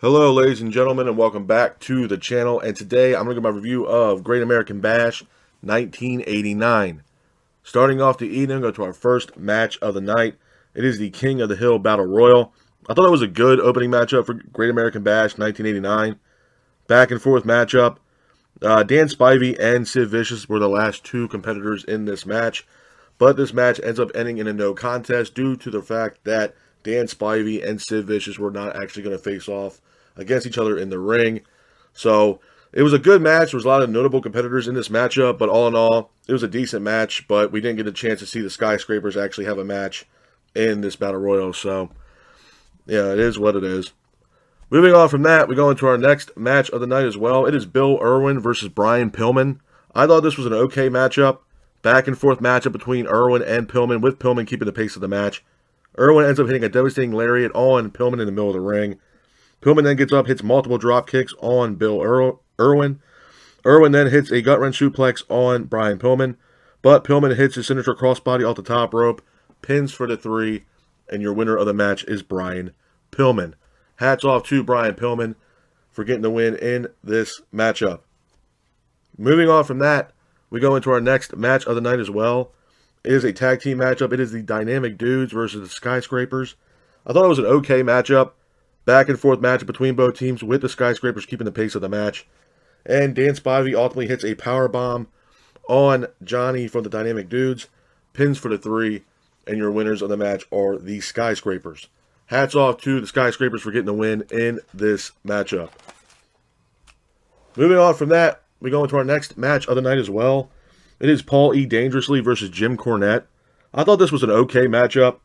Hello, ladies and gentlemen, and welcome back to the channel. And today I'm going to give my review of Great American Bash 1989. Starting off the evening, go to our first match of the night. It is the King of the Hill Battle Royal. I thought it was a good opening matchup for Great American Bash 1989. Back and forth matchup. Dan Spivey and Sid Vicious were the last two competitors in this match. But this match ends up ending in a no contest due to the fact that Dan Spivey and Sid Vicious were not actually going to face off against each other in the ring. So it was a good match. There was a lot of notable competitors in this matchup, but all in all, it was a decent match, but we didn't get a chance to see the Skyscrapers actually have a match in this Battle Royal. So, yeah, it is what it is. Moving on from that, we go into our next match of the night as well. It is Bill Irwin versus Brian Pillman. I thought this was an okay matchup. Back and forth matchup between Irwin and Pillman, with Pillman keeping the pace of the match. Irwin ends up hitting a devastating lariat on Pillman in the middle of the ring. Pillman then gets up, hits multiple drop kicks on Bill Irwin. Irwin then hits a gut-wrench suplex on Brian Pillman, but Pillman hits his signature crossbody off the top rope, pins for the 3, and your winner of the match is Brian Pillman. Hats off to Brian Pillman for getting the win in this matchup. Moving on from that, we go into our next match of the night as well. It is a tag team matchup. It is the Dynamic Dudes versus the Skyscrapers. I thought it was an okay matchup. Back and forth match between both teams, with the Skyscrapers keeping the pace of the match. And Dan Spivey ultimately hits a power bomb on Johnny from the Dynamic Dudes, pins for the 3, and your winners of the match are the Skyscrapers. Hats off to the Skyscrapers for getting the win in this matchup. Moving on from that, we go into our next match of the night as well. It is Paul E. Dangerously versus Jim Cornette. I thought this was an okay matchup.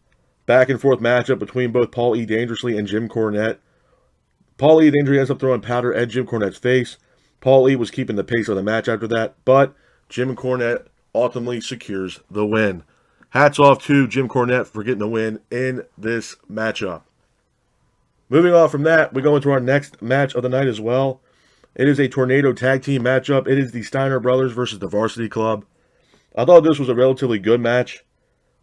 Back and forth matchup between both Paul E. Dangerously and Jim Cornette. Paul E. Dangerously ends up throwing powder at Jim Cornette's face. Paul E. was keeping the pace of the match after that, but Jim Cornette ultimately secures the win. Hats off to Jim Cornette for getting the win in this matchup. Moving on from that, we go into our next match of the night as well. It is a Tornado Tag Team matchup. It is the Steiner Brothers versus the Varsity Club. I thought this was a relatively good match.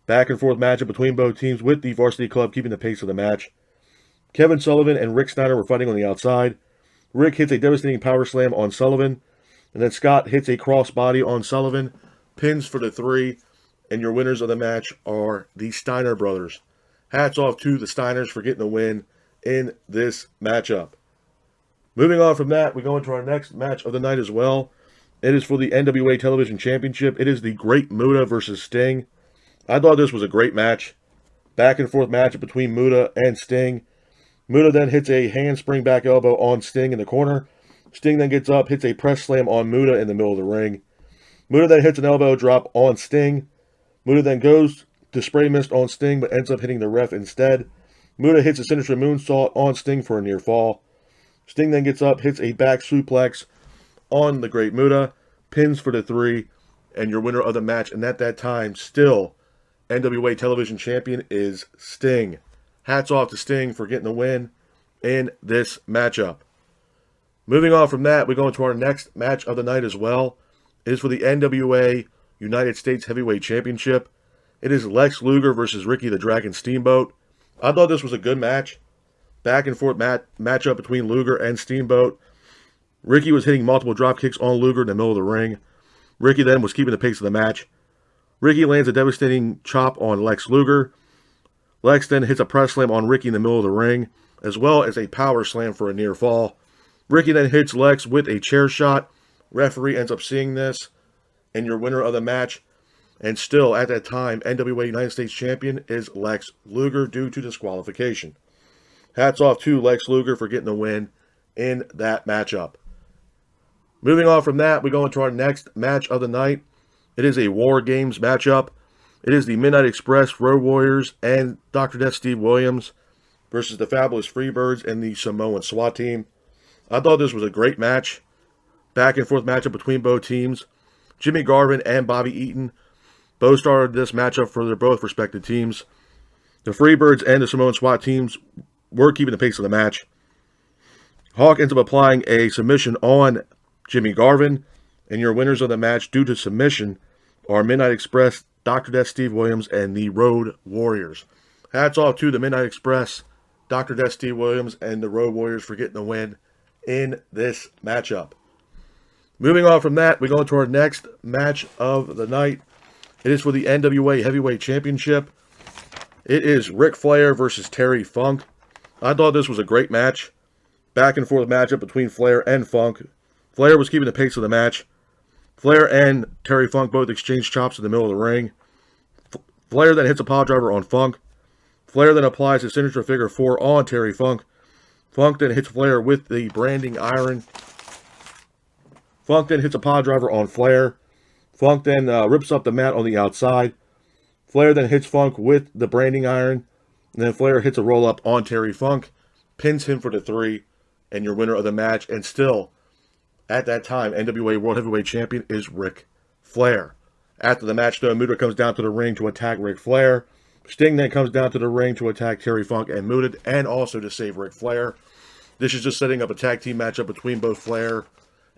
Back and forth matchup between both teams, with the Varsity Club keeping the pace of the match. Kevin Sullivan and Rick Steiner were fighting on the outside. Rick hits a devastating power slam on Sullivan, and then Scott hits a crossbody on Sullivan, pins for the 3, and your winners of the match are the Steiner Brothers. Hats off to the Steiners for getting the win in this matchup. Moving on from that, we go into our next match of the night as well. It is for the NWA Television Championship. It is the Great Muta versus Sting. I thought this was a great match. Back and forth matchup between Muta and Sting. Muta then hits a handspring back elbow on Sting in the corner. Sting then gets up, hits a press slam on Muta in the middle of the ring. Muta then hits an elbow drop on Sting. Muta then goes to spray mist on Sting, but ends up hitting the ref instead. Muta hits a signature moonsault on Sting for a near fall. Sting then gets up, hits a back suplex on the Great Muta, pins for the 3, and your winner of the match, and at that time, still NWA Television Champion, is Sting. Hats off to Sting for getting the win in this matchup. Moving on from that, we go into our next match of the night as well. It is for the NWA United States Heavyweight Championship. It is Lex Luger versus Ricky the Dragon Steamboat. I thought this was a good match. Back and forth matchup between Luger and Steamboat. Ricky was hitting multiple drop kicks on Luger in the middle of the ring. Ricky then was keeping the pace of the match. Ricky lands a devastating chop on Lex Luger. Lex then hits a press slam on Ricky in the middle of the ring, as well as a power slam for a near fall. Ricky then hits Lex with a chair shot. Referee ends up seeing this, and your winner of the match, and still at that time, NWA United States Champion, is Lex Luger due to disqualification. Hats off to Lex Luger for getting the win in that matchup. Moving on from that, we go into our next match of the night. It is a War Games matchup. It is the Midnight Express, Road Warriors, and Dr. Death Steve Williams versus the Fabulous Freebirds and the Samoan SWAT team. I thought this was a great match. Back and forth matchup between both teams. Jimmy Garvin and Bobby Eaton both started this matchup for their both respective teams. The Freebirds and the Samoan SWAT teams were keeping the pace of the match. Hawk ends up applying a submission on Jimmy Garvin, and your winners of the match due to submission are Midnight Express, Dr. Death Steve Williams, and the Road Warriors. Hats off to the Midnight Express Dr. Death Steve Williams and the Road Warriors for getting the win in this matchup. Moving on from that, we go into our next match of the night. It is for the NWA Heavyweight Championship. It is Ric Flair versus Terry Funk. I thought this was a great match. Back and forth matchup between Flair and Funk. Flair was keeping the pace of the match. Flair and Terry Funk both exchanged chops in the middle of the ring. Flair then hits a pile driver on Funk. Flair then applies his signature figure 4 on Terry Funk. Funk then hits Flair with the branding iron. Funk then hits a pile driver on Flair. Funk then rips up the mat on the outside. Flair then hits Funk with the branding iron. And then Flair hits a roll-up on Terry Funk. Pins him for the 3. And your winner of the match. And still, at that time, NWA World Heavyweight Champion is Ric Flair. After the match, though, Muta comes down to the ring to attack Ric Flair. Sting then comes down to the ring to attack Terry Funk and Muta, and also to save Ric Flair. This is just setting up a tag team matchup between both Flair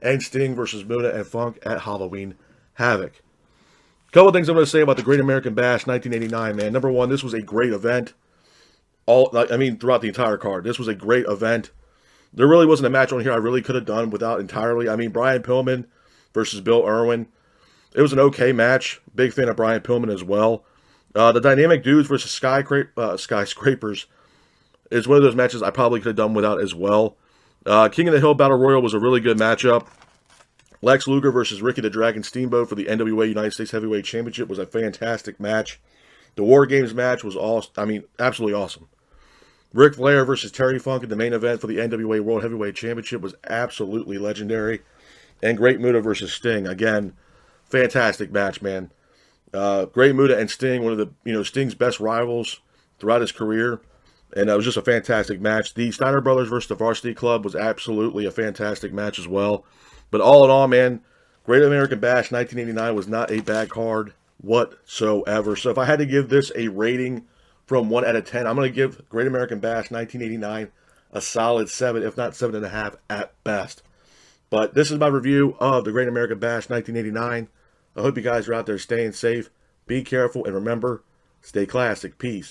and Sting versus Muta and Funk at Halloween Havoc. A couple of things I'm going to say about the Great American Bash 1989, man. Number one, this was a great event. Throughout the entire card. This was a great event. There really wasn't a match on here I really could have done without entirely. Brian Pillman versus Bill Irwin. It was an okay match. Big fan of Brian Pillman as well. The Dynamic Dudes versus Skyscrapers is one of those matches I probably could have done without as well. King of the Hill Battle Royal was a really good matchup. Lex Luger versus Ricky the Dragon Steamboat for the NWA United States Heavyweight Championship was a fantastic match. The War Games match was absolutely awesome. Ric Flair versus Terry Funk in the main event for the NWA World Heavyweight Championship was absolutely legendary. And Great Muta versus Sting. Again, fantastic match, man. Great Muta and Sting, one of the Sting's best rivals throughout his career. And it was just a fantastic match. The Steiner Brothers versus the Varsity Club was absolutely a fantastic match as well. But all in all, man, Great American Bash 1989 was not a bad card whatsoever. So if I had to give this a rating from 1 out of 10, I'm going to give Great American Bash 1989 a solid 7, if not 7.5 at best. But this is my review of the Great American Bash 1989. I hope you guys are out there staying safe. Be careful, and remember, stay classic. Peace.